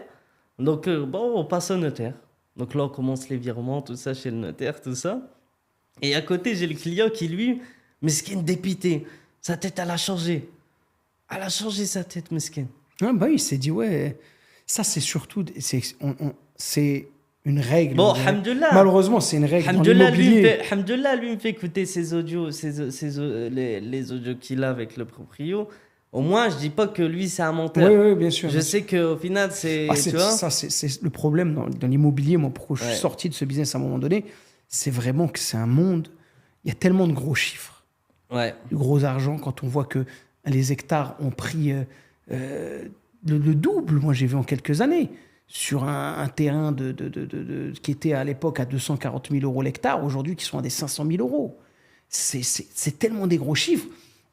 Donc, bon, on passe au notaire. Donc là, on commence les virements, tout ça, chez le notaire, tout ça. Et à côté, j'ai le client qui, lui, mesquin dépité. Sa tête, elle a changé. Elle a changé sa tête, mesquin. Ah, bah, il s'est dit, ouais, ça, c'est surtout. C'est une règle. Bon, on dirait. alhamdoulilah. Malheureusement, c'est une règle dans Alhamdoulilah, l'immobilier. Alhamdoulilah, lui, il me fait écouter ses audios, les audios qu'il a avec le proprio. Au moins, je dis pas que lui, c'est un menteur. Oui, oui, bien sûr. Je sais qu'au final, c'est. Ah, Tu vois? ça, c'est le problème dans l'immobilier. Moi, pourquoi je suis Ouais. sorti de ce business à un moment donné, c'est vraiment que c'est un monde. Il y a tellement de gros chiffres, Ouais. de gros argent. Quand on voit que les hectares ont pris le double, moi, j'ai vu en quelques années, sur un terrain qui était à l'époque à 240 000 euros l'hectare, aujourd'hui, qui sont à des 500 000 euros. C'est tellement des gros chiffres.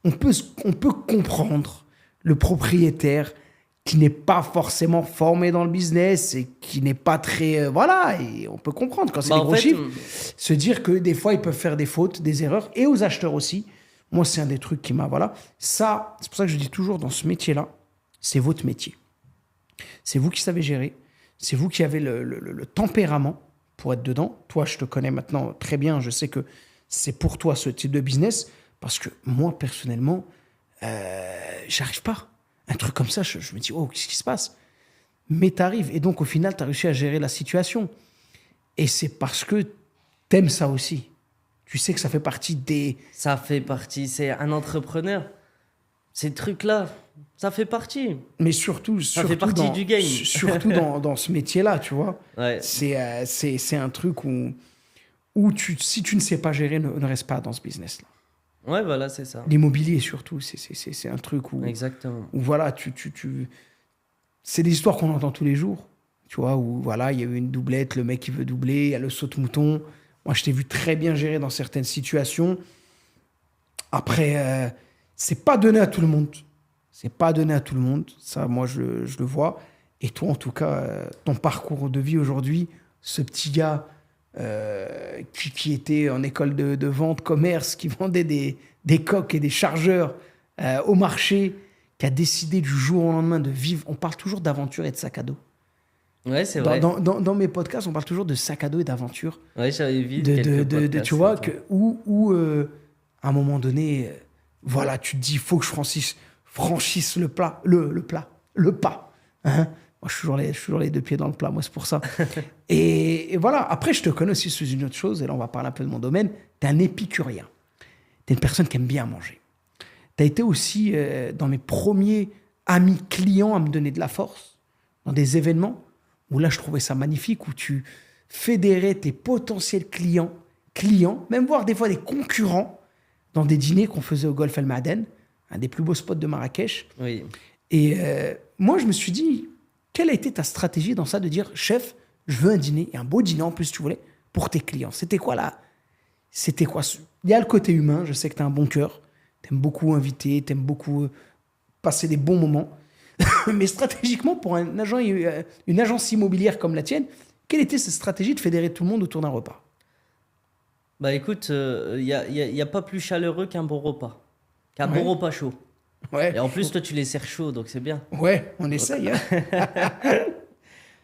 On peut comprendre le propriétaire qui n'est pas forcément formé dans le business et qui n'est pas très... voilà, et on peut comprendre quand c'est Bah, des en gros fait, chiffres, se dire que des fois, ils peuvent faire des fautes, des erreurs, et aux acheteurs aussi. Moi, c'est un des trucs qui m'a... Voilà. Ça, c'est pour ça que je dis toujours, dans ce métier-là, c'est votre métier. C'est vous qui savez gérer. C'est vous qui avez le tempérament pour être dedans. Toi, je te connais maintenant très bien. Je sais que c'est pour toi ce type de business. Parce que moi, personnellement, j'arrive pas. Un truc comme ça, je me dis, oh, qu'est-ce qui se passe? Mais t'arrives. Et donc, au final, tu as réussi à gérer la situation. Et c'est parce que t'aimes ça aussi. Tu sais que ça fait partie des... ça fait partie. C'est un entrepreneur. Ces trucs-là, ça fait partie. Mais surtout, fait partie du game. Surtout dans ce métier-là, tu vois. Ouais. C'est un truc où si tu ne sais pas gérer, ne reste pas dans ce business-là. Ouais, voilà, c'est ça. L'immobilier, surtout, c'est un truc où Exactement. voilà, c'est des histoires qu'on entend tous les jours, tu vois, où voilà, il y a eu une doublette, le mec qui veut doubler, il y a le saute-mouton. Moi, je t'ai vu très bien gérer dans certaines situations. Après, c'est pas donné à tout le monde. C'est pas donné à tout le monde. Ça, moi, je le vois. Et toi, en tout cas, ton parcours de vie aujourd'hui, ce petit gars qui était en école de vente, commerce, qui vendait des coques et des chargeurs au marché, qui a décidé du jour au lendemain de vivre. On parle toujours d'aventure et de sac à dos. Ouais, c'est vrai. Dans mes podcasts, on parle toujours de sac à dos et d'aventure. Ouais, j'avais vu quelques podcasts Tu vois, sur ça. où à un moment donné, voilà, tu te dis, il faut que je franchisse le pas. Hein. Moi, je suis toujours les deux pieds dans le plat, moi, c'est pour ça. et voilà, après, je te connais aussi sous une autre chose, et là, on va parler un peu de mon domaine. Tu es un épicurien. Tu es une personne qui aime bien manger. Tu as été aussi dans mes premiers amis clients à me donner de la force, dans des événements où là, je trouvais ça magnifique, où tu fédérais tes potentiels clients, même voire des fois des concurrents, dans des dîners qu'on faisait au Golf El Maaden, un des plus beaux spots de Marrakech. Oui. Et moi, je me suis dit, quelle a été ta stratégie dans ça de dire, chef, je veux un dîner, et un beau dîner en plus, tu voulais, pour tes clients. C'était quoi là? C'était quoi? Il y a le côté humain, je sais que tu as un bon cœur, tu aimes beaucoup inviter, tu aimes beaucoup passer des bons moments. Mais stratégiquement, pour un agent, une agence immobilière comme la tienne, quelle était cette stratégie de fédérer tout le monde autour d'un repas? Bah écoute, y a pas plus chaleureux qu'un bon repas. Qu'un Ouais. bon repas chaud. Ouais, Et en plus, toi, tu les sers chauds, donc c'est bien. ouais, on essaye. Hein.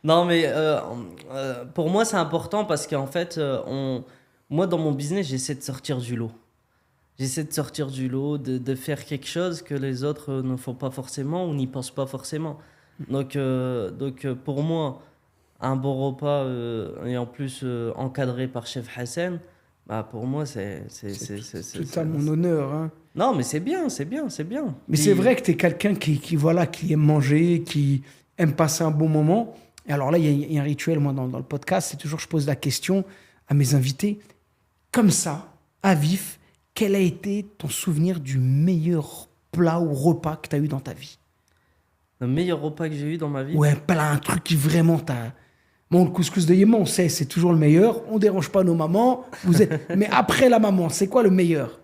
Non, mais pour moi, c'est important parce qu'en fait, moi, dans mon business, j'essaie de sortir du lot. J'essaie de sortir du lot, de faire quelque chose que les autres ne font pas forcément ou n'y pensent pas forcément. Donc, pour moi, un bon repas et en plus encadré par Chef Hassan, Bah, pour moi, c'est... Tout à mon honneur. Hein. Non, mais c'est bien, c'est bien, c'est bien. Mais Puis- c'est vrai que tu es quelqu'un voilà, qui aime manger, qui aime passer un bon moment. Et alors là, il y a un rituel, moi, dans le podcast, c'est toujours, je pose la question à mes invités, comme ça, à vif, quel a été ton souvenir du meilleur plat ou repas que tu as eu dans ta vie? Le meilleur repas que j'ai eu dans ma vie. Ouais, plat, un truc qui vraiment t'a... Bon, le couscous de Yémen, on sait, c'est toujours le meilleur. On dérange pas nos mamans. Mais après la maman, c'est quoi le meilleur?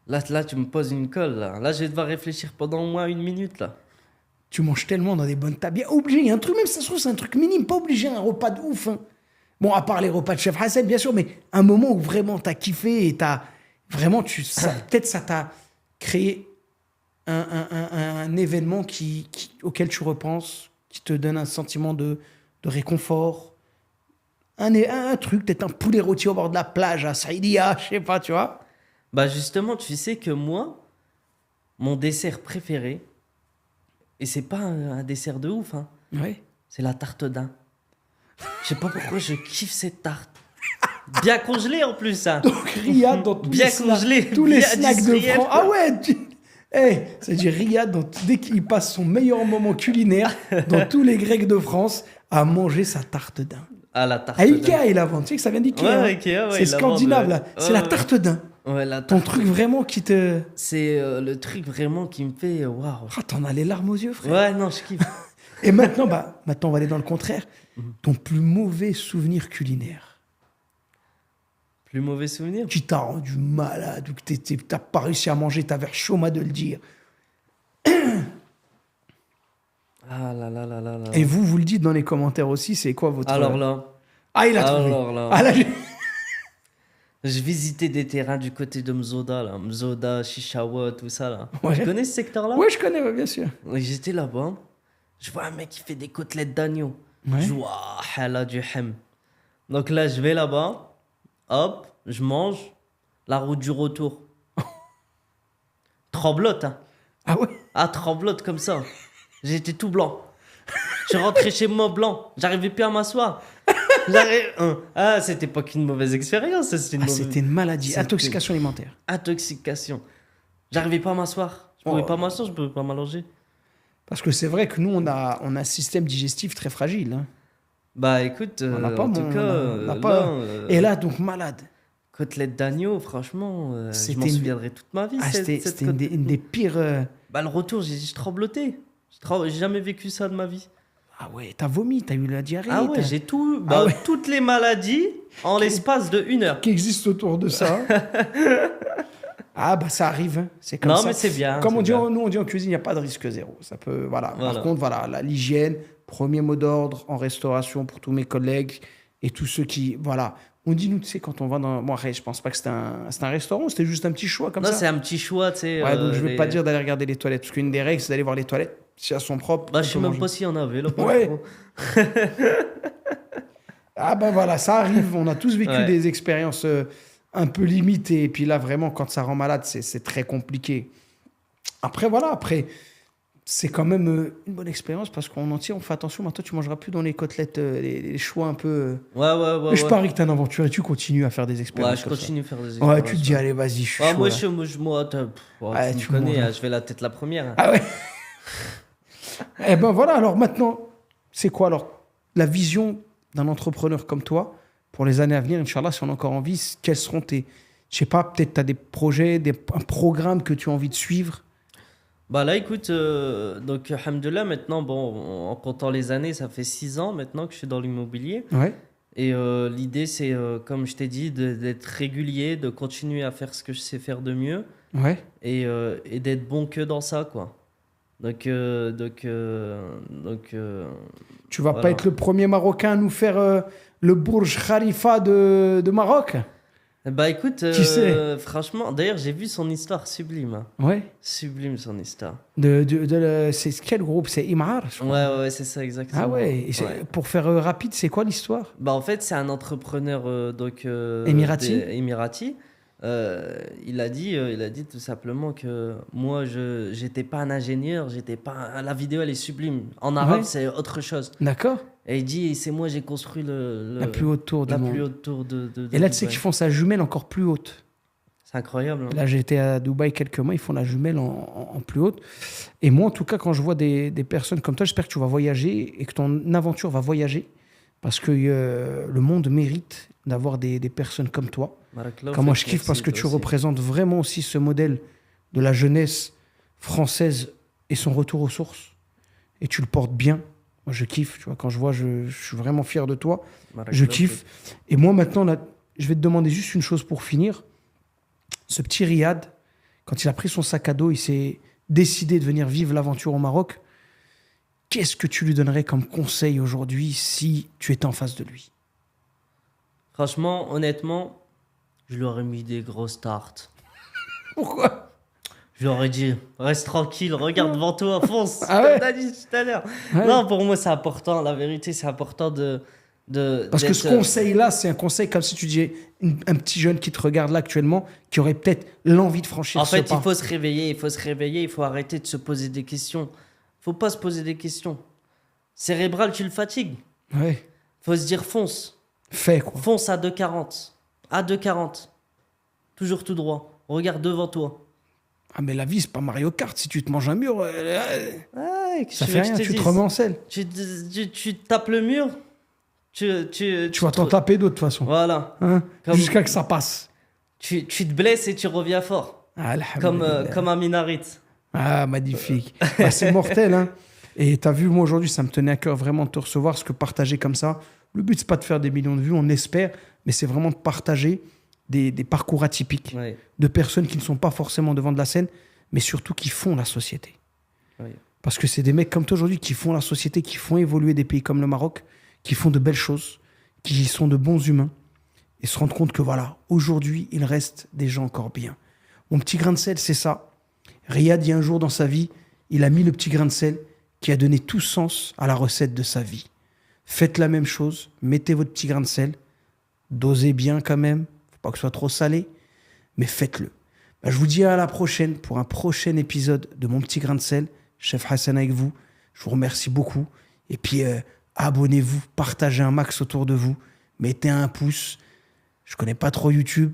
Là, tu me poses une colle, là. Là, je vais devoir réfléchir pendant au moins 1 minute, là. Tu manges tellement dans des bonnes tables. Bien obligé, il y a un truc, même si ça se trouve, c'est un truc minime, pas obligé, un repas de ouf. Hein. Bon, à part les repas de chef Hassan, bien sûr, mais un moment où vraiment t'as kiffé et t'as. Vraiment, peut-être ça t'a créé un événement auquel tu repenses, qui te donne un sentiment de réconfort. Un truc, peut-être un poulet rôti au bord de la plage à Saïdia, je sais pas, tu vois. Bah, justement, tu sais que moi, mon dessert préféré, et c'est pas un dessert de ouf, hein, Ouais. c'est la tarte d'Ain. Je sais pas pourquoi je kiffe cette tarte. Bien congelée en plus, hein. Donc, Riyad, dans tous Bien les snacks, congelé, tous les bien snacks de industriel, France. quoi. Ah ouais, c'est-à-dire Riyad, dès qu'il passe son meilleur moment culinaire, dans tous les Grecs de France, à manger sa tarte d'Ain. Ah, la tarte À d'Ain. Ikea, il la vend. Tu sais que ça vient d'Ikea. Ouais, hein. Ikea, ouais, c'est ils la scandinave, vendent, là. ouais. C'est la tarte d'Ain. Ouais, la Ton tarte. truc vraiment qui te... C'est le truc vraiment qui me fait waouh. Ah, t'en as les larmes aux yeux, frère. Ouais, non, je kiffe. Et maintenant, maintenant, on va aller dans le contraire. Ton plus mauvais souvenir culinaire. Plus mauvais souvenir. Qui t'a rendu malade ou que t'as pas réussi à manger, t'avais chaud de le dire. Ah là là là là là. Et vous le dites dans les commentaires aussi, c'est quoi votre... Alors là, Ah, il a trouvé. alors là. Ah, là, Je visitais des terrains du côté de Mzoda, là. Mzoda, Chichawa, tout ça, là. Ouais. Tu connais ce secteur-là? Ouais, je connais, ouais, bien sûr. Et j'étais là-bas. Je vois un mec qui fait des côtelettes d'agneau. Ouais. Je vois, ah là, du hem. Donc là, je vais là-bas. Hop, je mange. La route du retour. Tremblote, hein. Ah ouais. Ah, tremblote comme ça. J'étais tout blanc. Je suis rentré chez moi blanc. J'arrivais plus à m'asseoir. Ah, c'était pas qu'une mauvaise expérience. C'était une Ah, mauvaise... c'était une maladie, C'était- intoxication alimentaire. Intoxication. J'arrivais pas à m'asseoir. Je pouvais Oh. pas m'asseoir, je pouvais pas m'allonger. Parce que c'est vrai que nous, on a un système digestif très fragile. Hein. Bah écoute, On n'a pas en tout mon- cas, on n'a là, pas- Et là, donc malade. côtelette d'agneau, franchement, je C'était m'en une- souviendrai toute ma vie. Ah, cette c'était une côtelette. des pires. Bah le retour, j'ai trembloté. J'ai jamais vécu ça de ma vie. Ah ouais, t'as vomi, t'as eu la diarrhée. Ah ouais, t'as- j'ai tout, Ah ouais. toutes les maladies en l'espace de 1 heure. Qui existe autour de ça. Ah bah ça arrive, hein. C'est comme Non, ça. mais c'est bien, Comme c'est on dit, bien. nous on dit en cuisine, il n'y a pas de risque zéro. Ça peut, voilà. Voilà. Par contre, voilà, l'hygiène, premier mot d'ordre en restauration pour tous mes collègues et tous ceux qui, voilà. On dit nous, tu sais, quand on va dans, moi, je pense pas que c'était un restaurant, c'était juste un petit choix comme Non, ça. c'est un petit choix, tu sais. Ouais, donc je veux les- pas dire d'aller regarder les toilettes, parce qu'une des règles, c'est d'aller voir les toilettes si elles sont propres. Bah, on je sais peut même manger. pas s'il y en avait là. Ouais. Ah ben voilà, ça arrive. On a tous vécu Ouais. des expériences un peu limitées. Et puis là, vraiment, quand ça rend malade, c'est très compliqué. Après, voilà, c'est quand même une bonne expérience parce qu'on en tire, on fait attention. Maintenant, tu mangeras plus dans les côtelettes, les choix un peu. Ouais. Mais je parie que t'es un aventurier, tu continues à faire des expériences. Ouais, je comme ça. continue à faire des Ouais, expériences. tu te dis, allez, vas-y, je suis Ah, chaud, moi, là. Ouais, tu tu me connais, manges. hein, je vais la tête la première. Hein. Ah ouais. Eh ben voilà, alors maintenant, c'est quoi alors la vision d'un entrepreneur comme toi pour les années à venir, Inch'Allah, si on a encore envie, quels seront je sais pas, peut-être tu as des projets, un programme que tu as envie de suivre? Bah là, écoute, donc, alhamdoulilah, maintenant, bon, en comptant les années, ça fait 6 ans maintenant que je suis dans l'immobilier. Ouais. Et l'idée, c'est, comme je t'ai dit, d'être régulier, de continuer à faire ce que je sais faire de mieux Ouais. et d'être bon que dans ça, quoi. Donc, Tu vas voilà. pas être le premier Marocain à nous faire le Burj Khalifa de Maroc? Bah écoute, Qui sait? franchement, d'ailleurs, j'ai vu son histoire sublime. Hein. Ouais. Sublime son histoire. C'est quel groupe? C'est Imar, je crois. Ouais, c'est ça, exactement. Ah ouais. Et Ouais. pour faire rapide, c'est quoi l'histoire? Bah en fait, c'est un entrepreneur Émirati. Émirati. Il a dit tout simplement que moi, j'étais pas un ingénieur, j'étais pas la vidéo elle est sublime. En arabe, Ouais. c'est autre chose. D'accord. Et il dit, c'est moi, j'ai construit La plus haute tour du la monde. plus haute tour de Et là, tu sais Dubaï. qu'ils font sa jumelle encore plus haute. C'est incroyable. Hein. Là, j'ai été à Dubaï quelques mois, ils font la jumelle en plus haute. Et moi, en tout cas, quand je vois des personnes comme toi, j'espère que tu vas voyager et que ton aventure va voyager. Parce que le monde mérite d'avoir des personnes comme toi. Barakallahu Comme moi, je fik, kiffe parce merci, que toi tu aussi. représentes vraiment aussi ce modèle de la jeunesse française et son retour aux sources. Et tu le portes bien. Moi, je kiffe. Tu vois, quand je vois, je suis vraiment fier de toi. Je Barakallahu kiffe. fik. Et moi, maintenant, là, je vais te demander juste une chose pour finir. Ce petit Riyad, quand il a pris son sac à dos, il s'est décidé de venir vivre l'aventure au Maroc. Qu'est-ce que tu lui donnerais comme conseil aujourd'hui si tu étais en face de lui? Franchement, honnêtement, je lui aurais mis des grosses tartes. Pourquoi? Je lui aurais dit, reste tranquille, regarde devant toi, fonce. Ah ouais? Comme t'as dit tout à l'heure. Ouais. Non, pour moi, c'est important. La vérité, c'est important Parce que ce d'être- conseil-là, c'est un conseil comme si tu disais un petit jeune qui te regarde là actuellement, qui aurait peut-être l'envie de franchir En ce fait, pas. il faut se réveiller, il faut arrêter de se poser des questions. Faut pas se poser des questions. Cérébral, tu le fatigues. Ouais. Faut se dire fonce. Fais quoi. Fonce à 2,40. À 2,40. Toujours tout droit. Regarde devant toi. Ah, mais la vie, c'est pas Mario Kart. Si tu te manges un mur, Ouais, qu'est-ce ça que fait tu veux rien, que je tu te dise remets en selle. Tu tapes le mur. Tu Tu vas t'en taper d'autres, de toute façon. Voilà. Hein, Comme- jusqu'à que ça passe. Tu te blesses et tu reviens fort. Alhamdulillah. Comme un minarit. Ah, magnifique. Bah, c'est mortel, hein. Et t'as vu, moi aujourd'hui, ça me tenait à cœur vraiment de te recevoir, parce que partager comme ça, le but, c'est pas de faire des millions de vues, on espère, mais c'est vraiment de partager des parcours atypiques Ouais. de personnes qui ne sont pas forcément devant de la scène, mais surtout qui font la société. Ouais. Parce que c'est des mecs comme toi aujourd'hui qui font la société, qui font évoluer des pays comme le Maroc, qui font de belles choses, qui sont de bons humains, et se rendre compte que voilà, aujourd'hui, il reste des gens encore bien. Mon petit grain de sel, c'est ça. Riyad, il y a un jour dans sa vie, il a mis le petit grain de sel qui a donné tout sens à la recette de sa vie. Faites la même chose, mettez votre petit grain de sel, dosez bien quand même, faut pas que ce soit trop salé, mais faites-le. Bah, je vous dis à la prochaine pour un prochain épisode de Mon Petit Grain de Sel. Chef Hassan avec vous. Je vous remercie beaucoup. Et puis, abonnez-vous, partagez un max autour de vous, mettez un pouce. Je connais pas trop YouTube,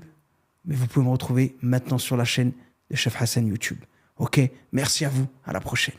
mais vous pouvez me retrouver maintenant sur la chaîne de Chef Hassan YouTube. Ok, merci à vous, à la prochaine.